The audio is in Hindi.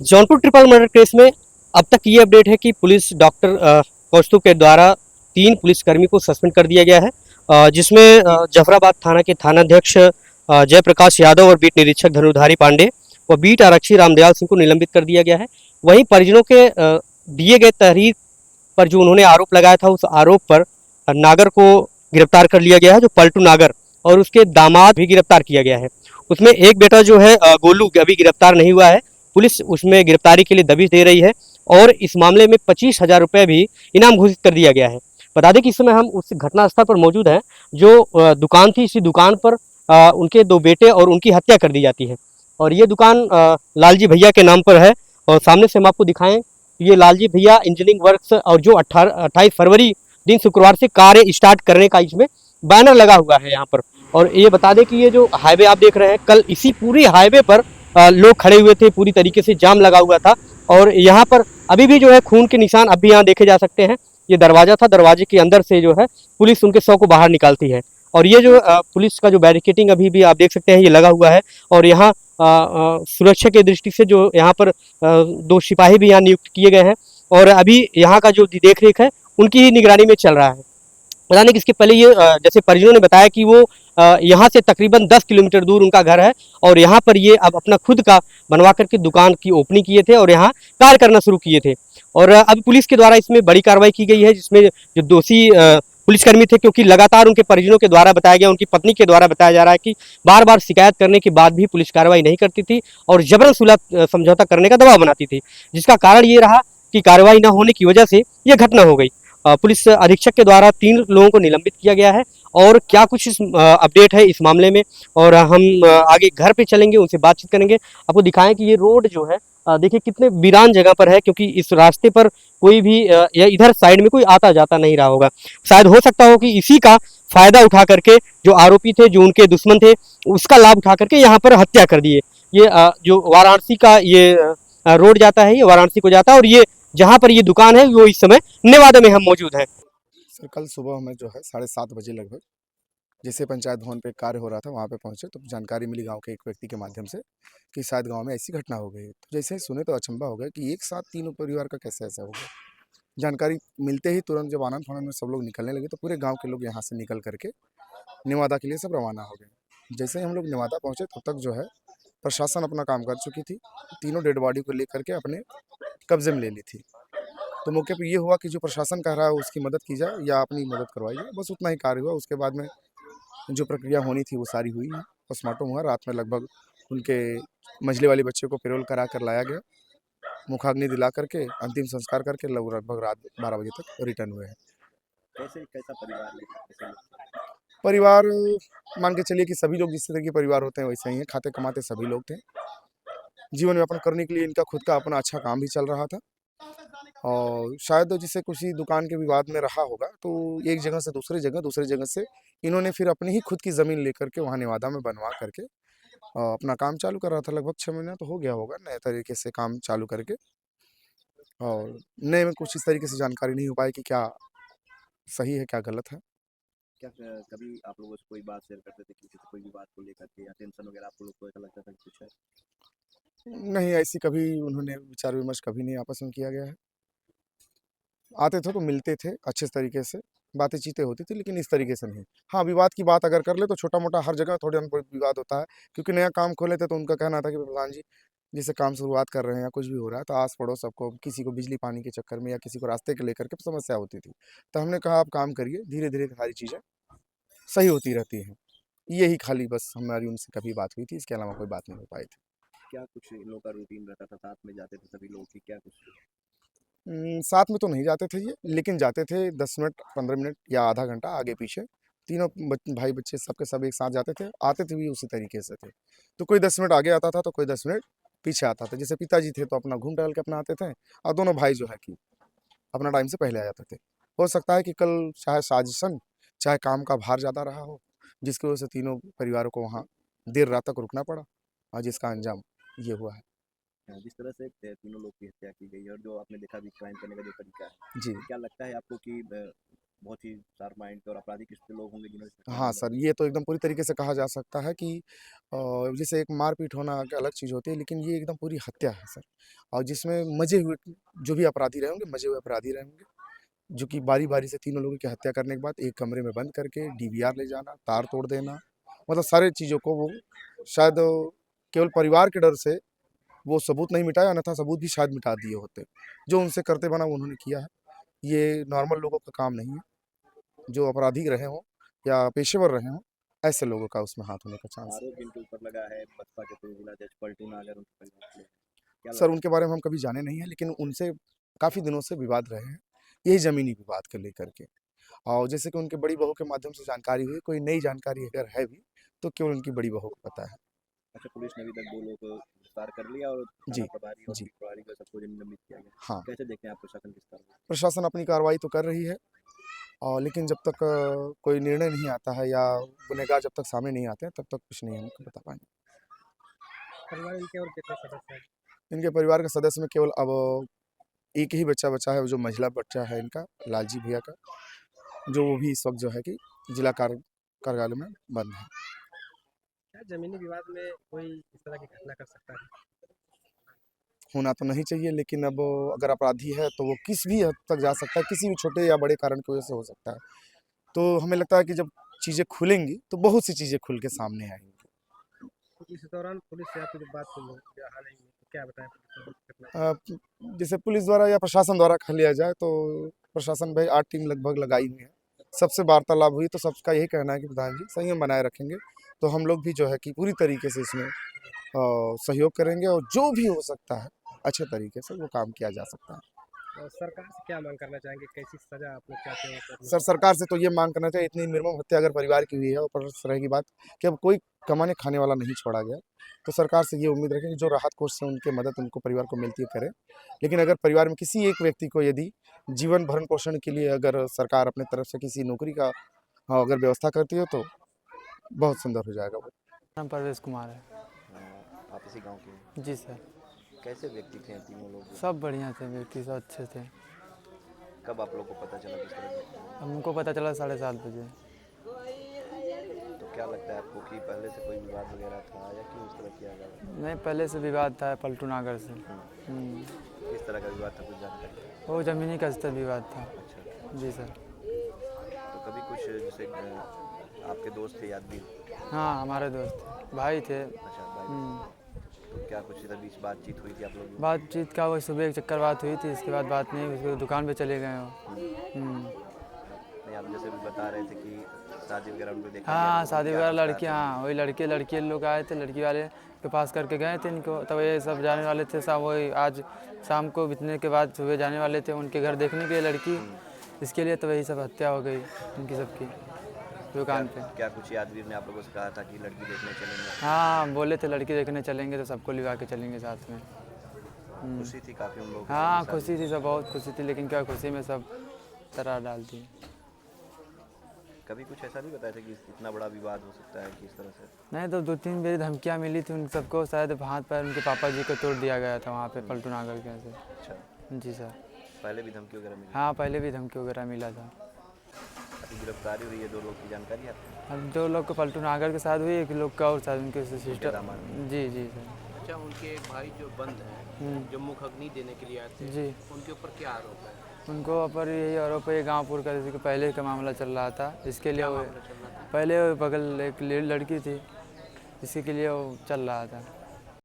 जौनपुर ट्रिपल मर्डर केस में अब तक ये अपडेट है कि पुलिस डॉक्टर कौस्तुभ के द्वारा 3 पुलिसकर्मी को सस्पेंड कर दिया गया है, जिसमें जफराबाद थाना के थानाध्यक्ष जयप्रकाश यादव और बीट निरीक्षक धनुधारी पांडे व बीट आरक्षी रामदयाल सिंह को निलंबित कर दिया गया है। वहीं परिजनों के दिए गए तहरीर पर जो उन्होंने आरोप लगाया था, उस आरोप पर नागर को गिरफ्तार कर लिया गया है, जो पलटू नागर, और उसके दामाद भी गिरफ्तार किया गया है। उसमें एक बेटा जो है गोलू अभी गिरफ्तार नहीं हुआ है। पुलिस उसमें गिरफ्तारी के लिए दबिश दे रही है और इस मामले में 25,000 रुपये भी इनाम घोषित कर दिया गया है। बता दें कि इस समय हम उस घटनास्थल पर मौजूद हैं जो दुकान थी। इसी दुकान पर उनके 2 बेटे और उनकी हत्या कर दी जाती है और ये दुकान लालजी भैया के नाम पर है। और सामने से हम आपको दिखाएं, ये लालजी भैया इंजीनियरिंग वर्क्स, और जो 28 फरवरी दिन शुक्रवार से कार्य स्टार्ट करने का इसमें बैनर लगा हुआ है यहाँ पर। और ये बता दें कि ये जो हाईवे आप देख रहे हैं, कल इसी पूरी हाईवे पर लोग खड़े हुए थे, पूरी तरीके से जाम लगा हुआ था और यहाँ पर अभी भी जो है खून के निशान अब भी यहाँ देखे जा सकते हैं। ये दरवाजा था, दरवाजे के अंदर से जो है पुलिस उनके शव को बाहर निकालती है और ये जो पुलिस का जो बैरिकेटिंग अभी भी आप देख सकते हैं, ये लगा हुआ है। और यहाँ सुरक्षा की दृष्टि से जो यहाँ पर 2 सिपाही भी यहाँ नियुक्त किए गए हैं और अभी यहाँ का जो देख रेख है उनकी ही निगरानी में चल रहा है। पता नहीं कि इसके पहले ये जैसे परिजनों ने बताया कि वो यहाँ से तकरीबन 10 किलोमीटर दूर उनका घर है और यहाँ पर ये अब अपना खुद का बनवा करके दुकान की ओपनिंग किए थे और यहाँ कार्य करना शुरू किए थे। और अब पुलिस के द्वारा इसमें बड़ी कार्रवाई की गई है, जिसमें जो दोषी पुलिसकर्मी थे, क्योंकि लगातार उनके परिजनों के द्वारा बताया गया, उनकी पत्नी के द्वारा बताया जा रहा है कि बार बार शिकायत करने के बाद भी पुलिस कार्रवाई नहीं करती थी और जबरन सुलह समझौता करने का दबाव बनाती थी, जिसका कारण ये रहा कि कार्रवाई न होने की वजह से ये घटना हो गई। पुलिस अधीक्षक के द्वारा 3 लोगों को निलंबित किया गया है और क्या कुछ इस अपडेट है इस मामले में, और हम आगे घर पे चलेंगे, उनसे बातचीत करेंगे, आपको दिखाएं कि ये रोड जो है देखिए कितने वीरान जगह पर है, क्योंकि इस रास्ते पर कोई भी या इधर साइड में कोई आता जाता नहीं रहा होगा। शायद हो सकता हो कि इसी का फायदा उठा करके जो आरोपी थे, जो उनके दुश्मन थे, उसका लाभ उठा करके यहाँ पर हत्या कर दिए। ये जो वाराणसी का ये रोड जाता है, ये वाराणसी को जाता है और ये जहाँ पर ये दुकान है वो इस समय नेवादा में हम मौजूद हैं। सर कल सुबह में जो है 7:30 बजे लगभग जैसे पंचायत भवन पे कार्य हो रहा था वहाँ पे पहुँचे तो जानकारी मिली गांव के एक व्यक्ति के माध्यम से कि शायद गांव में ऐसी घटना हो गई। तो जैसे ही सुने तो अचंभा हो गया कि एक साथ तीनों परिवार का कैसे ऐसा हो गया। जानकारी मिलते ही तुरंत जब आनंद फानंद में सब लोग निकलने लगे तो पूरे गाँव के लोग यहाँ से निकल करके नेवादा के लिए सब रवाना हो गए। जैसे ही हम लोग नेवादा पहुँचे तब तक जो है प्रशासन अपना काम कर चुकी थी, तीनों डेड बॉडी को लेकर के अपने कब्जे में ले ली थी। तो मौके पे ये हुआ कि जो प्रशासन कह रहा है उसकी मदद की जाए या अपनी मदद करवाई जाए, बस उतना ही कार्य हुआ। उसके बाद में जो प्रक्रिया होनी थी वो सारी हुई है। पोस्टमार्टम हुआ रात में, लगभग उनके मझले वाले बच्चे को पेरोल करा कर लाया गया, मुखाग्नि दिला करके अंतिम संस्कार करके लगभग रात 12 बजे तक रिटर्न हुए हैं। कैसे कैसा परिवार लेकर कैसे लोग? परिवार मान के चलिए कि सभी लोग जिस तरह के परिवार होते हैं वैसे ही हैं, खाते कमाते सभी लोग थे। जीवन यापन करने के लिए इनका खुद का अपना अच्छा काम भी चल रहा था और शायद जैसे किसी दुकान के विवाद में रहा होगा तो एक जगह से दूसरी जगह से इन्होंने फिर अपनी ही खुद की ज़मीन लेकर के वहाँ नेवादा में बनवा करके अपना काम चालू कर रहा था। लगभग 6 महीना तो हो गया होगा नए तरीके से काम चालू करके। और नए में कुछ इस तरीके से जानकारी नहीं हो पाई कि क्या सही है क्या गलत है। क्या कभी आप लोगों से कोई बात शेयर करते थे किसी से कोई भी बात को लेकर के या टेंशन वगैरह आप लोग को ऐसा लगता था कि कुछ है? नहीं, ऐसी कभी उन्होंने विचार विमर्श कभी नहीं आपस में किया गया है। आते थे तो मिलते थे अच्छे तरीके से, बातें चीतें होती थी, लेकिन इस तरीके से नहीं। हाँ, विवाद की बात अगर कर ले तो छोटा-मोटा हर जगह थोड़ा न बहुत विवाद होता है, क्योंकि नया काम खोले थे तो उनका कहना था कि प्रधान जी, जैसे काम शुरुआत कर रहे हैं या कुछ भी हो रहा है तो आस-पड़ोस सबको, किसी को बिजली पानी के चक्कर में या किसी को रास्ते को लेकर के समस्या होती थी। तो हमने कहा आप काम करिए, धीरे-धीरे सारी चीज़ें सही होती रहती हैं। यही खाली बस हमारी उनसे कभी बात हुई थी, इसके अलावा कोई बात नहीं हो पाई थी। क्या कुछ इन लोगों का रूटीन रहता था, साथ में जाते थे सभी लोग की क्या कुछ? साथ में तो नहीं जाते थे ये, लेकिन जाते थे 10 मिनट, 15 मिनट या आधा घंटा आगे-पीछे। तीनों भाई बच्चे सब के सब एक साथ जाते थे, आते थे भी उसी तरीके से थे। तो कोई 10 मिनट आगे आता था, तो कोई 10 मिनट पीछे आता था। जैसे पिताजी थे तो अपना घूम टहल के अपना आते थे और दोनों भाई जो है कि अपना टाइम से पहले आ जाते थे। हो सकता है कि कल चाहे साजिशन, चाहे काम का भार ज़्यादा रहा हो, जिसकी वजह से तीनों परिवारों को वहाँ देर रात तक रुकना पड़ा और जिसका अंजाम ये हुआ है। जिस तरह से तीनों लोग की हत्या की गई है और जो आपने देखा भी क्राइम करने का जो तरीका है, जी। क्या लगता है आपको कि बहुत ही शार्प माइंड के और अपराधी किस्म के लोग होंगे जिन्होंने इस घटना को हाँ अंजाम सर, ये तो एकदम पूरी तरीके से कहा जा सकता है कि जैसे एक मारपीट होना एक अलग चीज़ होती है, लेकिन ये एकदम पूरी हत्या है सर। और जिसमें मज़े हुए जो भी अपराधी रहे होंगे, मज़े हुए अपराधी रहे होंगे, जो कि बारी-बारी से तीनों लोगों की हत्या करने के बाद एक कमरे में बंद करके डीवीआर ले जाना, तार तोड़ देना, मतलब सारी चीज़ों को वो शायद केवल परिवार के डर से वो सबूत नहीं मिटाया, अन्यथा सबूत भी शायद मिटा दिए होते। जो उनसे करते बना वो उन्होंने किया है। ये नॉर्मल लोगों का काम नहीं है। जो अपराधी रहे हों या पेशेवर रहे हों, ऐसे लोगों का उसमें हाथ होने का चांस है। आरोप जिनके ऊपर लगा है बसपा के पूर्व जिला जज पलटू नागर उनके परिवार के लिए, क्या सर लगता उनके बारे में हम कभी जाने नहीं हैं, लेकिन उनसे काफ़ी दिनों से विवाद रहे हैं, यही ज़मीनी विवाद को लेकर के। और जैसे कि उनकी बड़ी बहू के माध्यम से जानकारी हुई, कोई नई जानकारी अगर है भी, तो केवल उनकी बड़ी बहू को पता है। अच्छा, पुलिस ने अभी तक 2 लोगों को गिरफ्तार कर लिया और थाना जी, प्रभारी और जी, बीट प्रभारी को सबको निलंबित किया गया। हाँ। कैसे देखते हैं आप प्रशासन किस तरह? प्रशासन अपनी कार्रवाई तो कर रही है और लेकिन जब तक कोई निर्णय नहीं आता है या गुनहगार जब तक सामने नहीं आते हैं, तब तक कुछ नहीं हम बता पाएँगे। परिवार इनके और कितने सदस्य हैं? इनके परिवार के सदस्य में केवल अब एक ही बच्चा बचा है, जो महिला बच्चा है इनका, लालजी भैया का, जो वो भी इस वक़्त जो है कि जिला कार्यालय में बंद है। क्या ज़मीनी विवाद में कोई इस तरह की घटना कर सकता है? होना तो नहीं चाहिए, लेकिन अब अगर अपराधी है तो वो किस भी हद तक जा सकता है, किसी भी छोटे या बड़े कारण की वजह से हो सकता है। तो हमें लगता है कि जब चीज़ें खुलेंगी, तो बहुत सी चीज़ें खुल के सामने आएँगी। तो इस दौरान पुलिस से आपकी जब बात हुई या हाल ही में, तो क्या बताया पुलिस ने घटना? जैसे पुलिस द्वारा या प्रशासन द्वारा कह लिया जाए तो प्रशासन भाई 8 टीम लगभग लगाई हुई है। सबसे वार्तालाप हुई तो सबका यही कहना है कि प्रधान जी संयम बनाए रखेंगे, तो हम लोग भी जो है कि पूरी तरीके से इसमें सहयोग करेंगे और जो भी हो सकता है, अच्छे तरीके से वो काम किया जा सकता है। और सरकार से क्या मांग करना चाहेंगे? कैसी सज़ा आप लोग चाहते हो करने सर, सरकार से तो ये माँग करना चाहिए, इतनी निर्मम हत्या अगर परिवार की हुई है और प्लस रहेगी बात कि अब कोई कमाने खाने वाला नहीं छोड़ा गया, तो सरकार से ये उम्मीद रखें कि जो राहत कोष से उनकी मदद उनको परिवार को मिलती है करें। लेकिन अगर परिवार में किसी एक व्यक्ति को यदि जीवन भरण-पोषण के लिए अगर सरकार अपनी तरफ से किसी नौकरी का अगर व्यवस्था करती है तो बहुत सुंदर हो जाएगा वो। नाम परवेश कुमार है। आप इसी गाँव के हैं। जी सर, कैसे व्यक्ति थे तीनों लोग? सब बढ़िया थे, व्यक्ति सब अच्छे थे। कब आप लोग को पता चला किस तरह की घटना हुई? हमको पता चला 7:30 बजे। तो क्या लगता है आपको कि पहले से कोई विवाद वगैरह था या क्यों इस तरह किया गया? नहीं, पहले से विवाद था पलटू नागर से। किस तरह का विवाद था, कुछ जानकारी है? वो ज़मीनी का स्तर विवाद था। अच्छा, जी सर। तो कभी कुछ जैसे आपके दोस्त थे यादवीर? हाँ, हमारे दोस्त थे, भाई थे। अच्छा भाई, तो क्या कुछ इधर बीच बातचीत हुई थी आप लोगों की? बातचीत का वो सुबह एक चक्कर बात हुई थी, इसके बाद बात नहीं हुई, उसके दुकान पे चले गए वो। नहीं, आप जैसे भी बता रहे थे कि शादी वगैरह उनको देखा गया, हाँ, तो शादी क्या वगैरह कुछ कहा लड़की, था? हाँ वही लड़के लोग आए थे, लड़की वाले के पास करके गए थे इनको, तब ये सब जाने वाले थे। सब वही आज शाम को बीतने के बाद सुबह जाने वाले थे उनके घर देखने के लिए लड़की, इसके लिए तो वही सब हत्या हो गई उनकी सबकी दुकान पे। क्या कुछ यादवीर ने आप लोगों से कहा था कि लड़की देखने चलेंगे? हाँ, बोले थे लड़की देखने चलेंगे तो सबको लिवा के चलेंगे साथ में। खुशी थी काफ़ी उन लोगों को? हाँ, खुशी थी, सब बहुत खुशी थी, लेकिन क्या खुशी में सब दरार डाल दी। कभी कुछ ऐसा नहीं बताया था कि इतना बड़ा विवाद हो सकता है कि इस तरह से? नहीं तो 2-3 बार धमकियाँ मिली थी उन सबको, शायद हाथ पैर उनके पापा जी को तोड़ दिया गया था वहाँ पे पलटू नागर के से। अच्छा, जी सर। पहले भी धमकी वगैरह मिली? हाँ, पहले भी धमकी वगैरह मिला था। अभी गिरफ्तारी हुई है 2 लोग की जानकारी है आपको? अब 2 लोग को पलटू नागर के साथ हुई, 1 लोग का और शायद उनके सिस्टर। दामाद? जी जी सर। अच्छा, उनके एक भाई जो बंद हैं, जो मुख अग्नि देने के लिए आए थे, जी, उनके ऊपर क्या आरोप है? उनको ऊपर यही आरोप है, गाँवपुर का जैसे कि पहले का मामला चल रहा था, इसके लिए वो मामला चल रहा था? पहले वो बगल एक लड़की थी, इसी के लिए वो चल रहा था।